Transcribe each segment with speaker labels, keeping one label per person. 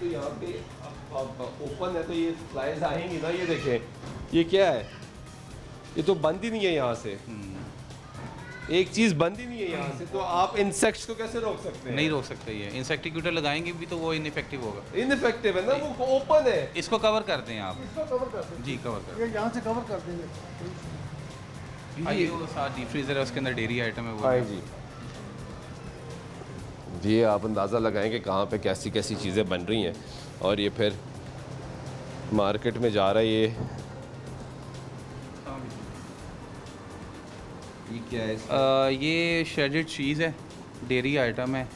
Speaker 1: तो यहाँ पे ओपन है तो ये फ्लाइज आएंगी ना, ये देखें ये क्या है, ये तो बंद ही नहीं है यहाँ से, एक चीज़ बंद ही नहीं है यहाँ से, तो आप इंसेक्ट्स को कैसे रोक सकते हैं?
Speaker 2: नहीं रोक सकते, ये इंसेक्टिक्यूटर लगाएंगे भी तो वो इनइफेक्टिव होगा।
Speaker 1: इनइफेक्टिव है ना, वो ओपन है।
Speaker 2: इसको कवर कर दें आप।
Speaker 3: इसको कवर कर देंगे
Speaker 2: जी कवर कर
Speaker 3: ये यहाँ से कवर कर देंगे।
Speaker 2: ये वो साथ डीप फ्रीजर है, उसके अंदर डेयरी आइटम है वो।
Speaker 1: हाँ जी, ये आप अंदाज़ा लगाएं कि कहाँ पे कैसी कैसी चीज़ें बन रही हैं, और ये फिर मार्केट में जा रहा है। ये क्या है?
Speaker 2: ये शेडेड चीज़ है, डेयरी आइटम है,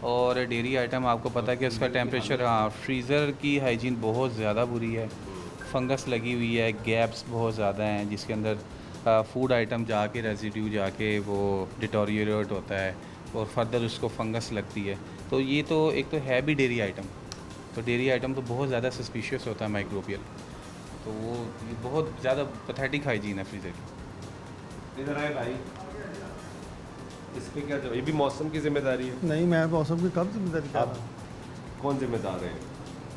Speaker 2: और डेयरी आइटम आपको पता है कि उसका टेम्परेचर, हाँ फ्रीज़र की हाइजीन बहुत ज़्यादा बुरी है, फंगस लगी हुई है, गैप्स बहुत ज़्यादा हैं जिसके अंदर फूड आइटम जाके रेजिड्यू जाके वो डिटोरिएट होता है और फर्दर उसको फंगस लगती है। तो ये तो एक तो है भी डेयरी आइटम, तो डेयरी आइटम तो बहुत ज़्यादा सस्पिशियस होता है माइक्रोबियल, तो वो ये बहुत ज़्यादा पैथेटिक हाइजीन है फ्रीज़र की।
Speaker 1: इधर आए भाई, इस पे क्या जवाब? ये भी मौसम की जिम्मेदारी है?
Speaker 3: नहीं, मैं मौसम की कब जिम्मेदारी कर
Speaker 1: आप
Speaker 3: रहा हूँ?
Speaker 1: कौन जिम्मेदार है?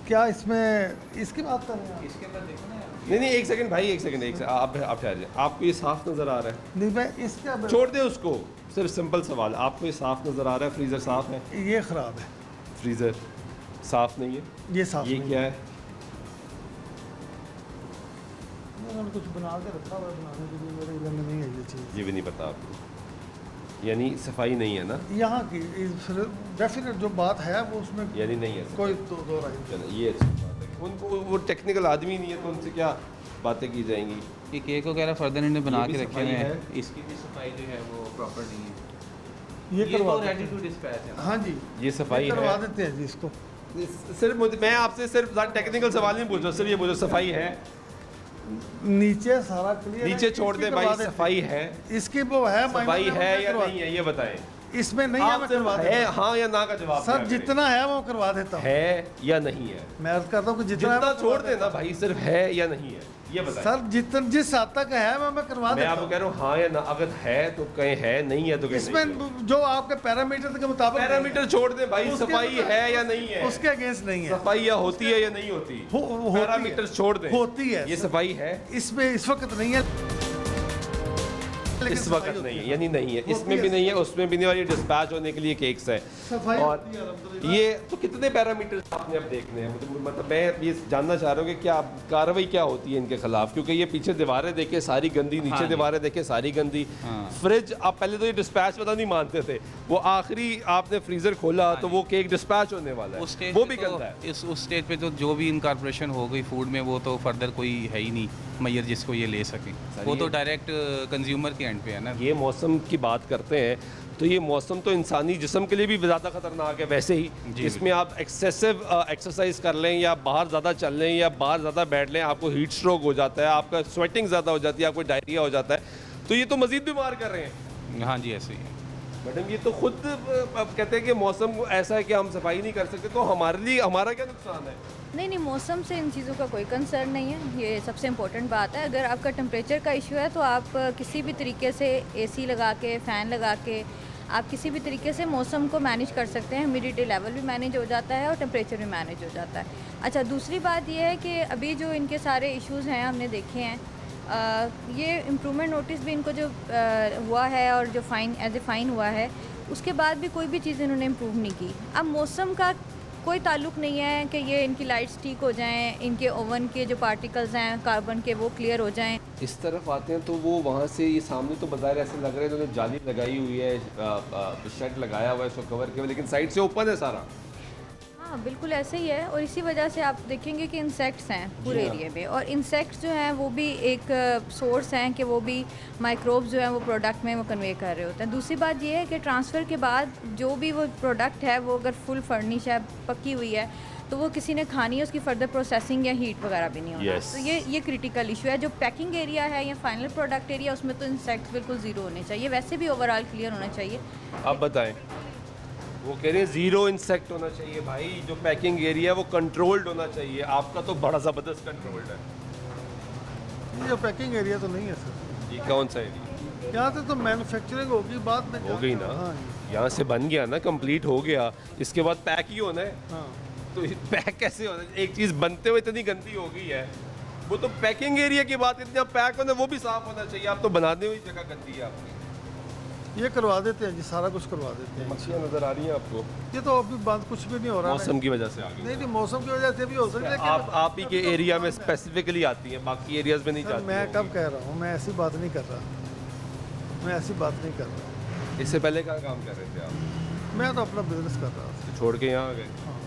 Speaker 3: क्या इसमें इसकी बात कर रहे हैं?
Speaker 2: इसके अंदर देखो ना,
Speaker 1: नहीं एक सेकंड भाई, एक सेकंड आप ठहर जाए। आपको ये साफ नज़र आ रहा है?
Speaker 3: नहीं, मैं इसका
Speaker 1: छोड़ दे उसको, सिर्फ सिंपल सवाल, आपको ये साफ नज़र आ रहा है? फ्रीज़र साफ है?
Speaker 3: ये ख़राब है,
Speaker 1: फ्रीज़र साफ नहीं है?
Speaker 3: ये साफ
Speaker 1: ये
Speaker 3: नहीं
Speaker 1: क्या है?
Speaker 3: उन्होंने कुछ बना के रखा हुआ है, बनाने के लिए मेरे इधर में नहीं है ये चीज़।
Speaker 1: ये भी नहीं पता आपको, यानी सफाई नहीं है ना?
Speaker 3: यहाँ की डेफिनेट जो बात है वो उसमें
Speaker 1: यानी नहीं है
Speaker 3: कोई दो राय नहीं।
Speaker 1: चलो ये अच्छी बात है। उनको वो टेक्निकल आदमी नहीं है तो उनसे क्या बातें की जाएंगी?
Speaker 2: ये केक वगैरह फर्दर इन्होंने बना
Speaker 1: भी
Speaker 2: के रखे
Speaker 1: सफाई
Speaker 2: हुए हैं,
Speaker 1: है?
Speaker 2: इसकी भी सफाई जो है वो प्रॉपर नहीं है।
Speaker 3: ये
Speaker 2: ये
Speaker 3: करवा
Speaker 2: तो
Speaker 3: देते
Speaker 2: रेडी
Speaker 3: हैं।
Speaker 2: टू डिस्पैच है।
Speaker 3: हाँ जी,
Speaker 1: ये सफाई
Speaker 3: ये करवा
Speaker 1: है?
Speaker 3: देते हैं जी इसको।
Speaker 1: सिर्फ मैं आपसे सिर्फ टेक्निकल सवाल नहीं पूछ रहा, सिर्फ ये पूछो सफाई है?
Speaker 3: नीचे सारा क्लियर
Speaker 1: नीचे छोड़ दे भाई, सफाई है?
Speaker 3: इसकी वो है,
Speaker 1: सफाई है या नहीं है ये बताएं।
Speaker 3: इसमें नहीं है, मैं
Speaker 1: आप सिर्फ
Speaker 3: करवा
Speaker 1: है
Speaker 3: देता हूँ।
Speaker 1: हाँ या ना का जवाब
Speaker 3: सर
Speaker 1: दिया करें।
Speaker 3: जितना है वो करवा देता हूँ।
Speaker 1: है या नहीं है?
Speaker 3: मैं अर्ज करता हूँ कि जितना है
Speaker 1: जितना
Speaker 3: मैं करवा
Speaker 1: छोड़ देना भाई, सिर्फ है या नहीं है ये बताएं।
Speaker 3: सर जितना जिस हद तक है मैं करवा
Speaker 1: मैं
Speaker 3: देता
Speaker 1: आपको
Speaker 3: हूँ।
Speaker 1: कह रहा हूँ हाँ या ना, अगर है तो कहें है, नहीं है तो कहें नहीं है।
Speaker 3: इसमें जो आपके पैरामीटर के मुताबिक
Speaker 1: पैरामीटर छोड़ दे भाई,
Speaker 3: उसके
Speaker 1: सफाई है या नहीं है?
Speaker 3: उसके अगेंस्ट नहीं है।
Speaker 1: सफाई या होती है या नहीं होती?
Speaker 3: होती है।
Speaker 1: पैरामीटर छोड़ दे,
Speaker 3: होती है
Speaker 1: ये
Speaker 3: सर।
Speaker 1: सफाई है?
Speaker 3: इसमें इस वक्त नहीं है, लेकिन
Speaker 1: इस
Speaker 3: सफाई
Speaker 1: वक्त
Speaker 3: होती
Speaker 1: नहीं है,
Speaker 3: है।
Speaker 1: यानी नहीं है,
Speaker 3: होती
Speaker 1: इसमें
Speaker 3: है
Speaker 1: भी नहीं है,
Speaker 3: सफाई।
Speaker 1: उसमें भी नहीं, और ये डिस्पैच होने के लिए केक्स है।
Speaker 3: सफाई
Speaker 1: और
Speaker 3: होती है, अल्हम्दुलिल्लाह।
Speaker 1: ये तो कितने पैरामीटर्स आपने अब देखने हैं? मतलब मैं ये जानना चाह रहा हूँ कि क्या कार्रवाई क्या होती है इनके खिलाफ, क्योंकि ये पीछे दीवारें देखे सारी गंदी, नीचे
Speaker 2: हाँ जी।
Speaker 1: दीवारें देखे सारी गंदी,
Speaker 2: हाँ।
Speaker 1: फ्रिज आप पहले तो ये डिस्पैच पता नहीं मानते थे, वो आखिरी आपने फ्रीजर खोला तो वो केक डिस्पैच होने वाला है,
Speaker 2: उस स्टेज
Speaker 1: वो
Speaker 2: पे
Speaker 1: भी
Speaker 2: तो-
Speaker 1: गंदा है।
Speaker 2: उस स्टेज पे तो जो भी इनकॉर्पोरेशन हो गई फूड में, वो तो फर्दर कोई है ही नहीं मैयर जिसको ये ले सके, वो तो
Speaker 1: ये-
Speaker 2: डायरेक्ट कंज्यूमर के एंड पे है ना।
Speaker 1: ये मौसम की बात करते हैं तो ये मौसम तो इंसानी जिस्म के लिए भी ज़्यादा ख़तरनाक है वैसे ही।
Speaker 2: जी,
Speaker 1: इसमें आप एक्सेसिव एक्सरसाइज कर लें या बाहर ज़्यादा चल लें या बाहर ज़्यादा बैठ लें, आपको हीट स्ट्रोक हो जाता है, आपका स्वेटिंग ज़्यादा हो जाती है, आपको डायरिया हो जाता है, तो ये तो मज़ीद बीमार कर रहे हैं।
Speaker 2: हाँ जी ऐसे ही है।
Speaker 1: मैडम ये तो खुद अब कहते हैं कि मौसम ऐसा है कि हम सफाई नहीं कर सकते, तो हमारे लिए हमारा क्या नुकसान है?
Speaker 4: नहीं, मौसम से इन चीज़ों का कोई कंसर्न नहीं है, ये सबसे इम्पोर्टेंट बात है। अगर आपका टेम्परेचर का इशू है तो आप किसी भी तरीके से एसी लगा के, फ़ैन लगा के, आप किसी भी तरीके से मौसम को मैनेज कर सकते हैं। ह्यूमिडिटी लेवल भी मैनेज हो जाता है और टेम्परेचर भी मैनेज हो जाता है। अच्छा, दूसरी बात ये है कि अभी जो इनके सारे इश्यूज़ हैं हमने देखे हैं, ये इम्प्रूवमेंट नोटिस भी इनको जो हुआ है और जो फ़ाइन एज ए फ़ाइन हुआ है, उसके बाद भी कोई भी चीज़ इन्होंने इम्प्रूव नहीं की। अब मौसम का कोई ताल्लुक़ नहीं है कि ये इनकी लाइट्स ठीक हो जाएं, इनके ओवन के जो पार्टिकल्स हैं कार्बन के वो क्लियर हो जाएं।
Speaker 1: इस तरफ आते हैं तो वो वहाँ से ये सामने तो बाज़ार ऐसे लग रहे हैं, उन्होंने जाली लगाई हुई है, शेड लगाया हुआ है इसको कवर के, लेकिन साइड से ओपन है सारा।
Speaker 4: हाँ बिल्कुल ऐसे ही है, और इसी वजह से आप देखेंगे कि इंसेक्ट्स हैं पूरे
Speaker 1: जी हाँ।
Speaker 4: एरिया में, और इंसेक्ट्स जो हैं वो भी एक सोर्स हैं कि वो भी माइक्रोब्स जो हैं वो प्रोडक्ट में वो कन्वे कर रहे होते हैं। दूसरी बात ये है कि ट्रांसफ़र के बाद जो भी वो प्रोडक्ट है वो अगर फुल फर्निश है, पकी हुई है, तो वो किसी ने खानी है, उसकी फर्दर प्रोसेसिंग या हीट वगैरह भी नहीं होना।
Speaker 1: Yes.
Speaker 4: तो ये क्रिटिकल इशू है। जो पैकिंग एरिया है या फाइनल प्रोडक्ट एरिया, उसमें तो इंसेक्ट्स बिल्कुल ज़ीरो होने चाहिए, वैसे भी ओवरऑल क्लियर होना चाहिए।
Speaker 1: आप बताएं, वो कह रहे हैं ज़ीरो इंसेक्ट होना चाहिए भाई, जो पैकिंग एरिया है वो कंट्रोल्ड होना चाहिए, आपका तो बड़ा ज़बरदस्त कंट्रोल्ड है।
Speaker 3: ये जो पैकिंग एरिया तो नहीं है सर,
Speaker 1: ये कौन सा एरिया?
Speaker 3: यहाँ से तो मैन्युफैक्चरिंग होगी, बाद में
Speaker 1: हो गई ना,
Speaker 3: हाँ,
Speaker 1: यहाँ से बन गया ना, कंप्लीट हो गया, इसके बाद पैक ही होना है।
Speaker 3: हाँ।
Speaker 1: तो पैक कैसे होना, एक चीज़ बनते हुए इतनी गंदी हो गई है, वो तो पैकिंग एरिया की बात करते हैं, पैक होना वो भी साफ होना चाहिए, आप तो बनाने हुई जगह गंदी है आपकी।
Speaker 3: ये करवा देते हैं जी, सारा कुछ करवा देते हैं।
Speaker 1: मक्खियाँ नज़र आ रही हैं आपको?
Speaker 3: ये तो अभी बंद कुछ भी नहीं हो रहा है।
Speaker 1: मौसम की वजह से आ गई।
Speaker 3: नहीं नहीं, मौसम की वजह से भी हो सकता है।
Speaker 1: आप ही के एरिया में स्पेसिफिकली आती हैं, बाकी एरियाज में नहीं
Speaker 3: सर,
Speaker 1: जाती
Speaker 3: मैं
Speaker 1: होंगी।
Speaker 3: कब कह रहा हूँ, मैं ऐसी बात नहीं कर रहा, मैं ऐसी बात नहीं कर रहा।
Speaker 1: इससे पहले क्या काम कर रहे थे आप?
Speaker 3: मैं तो अपना बिजनेस कर रहा था।
Speaker 1: छोड़ के यहाँ आ गए?
Speaker 3: हाँ।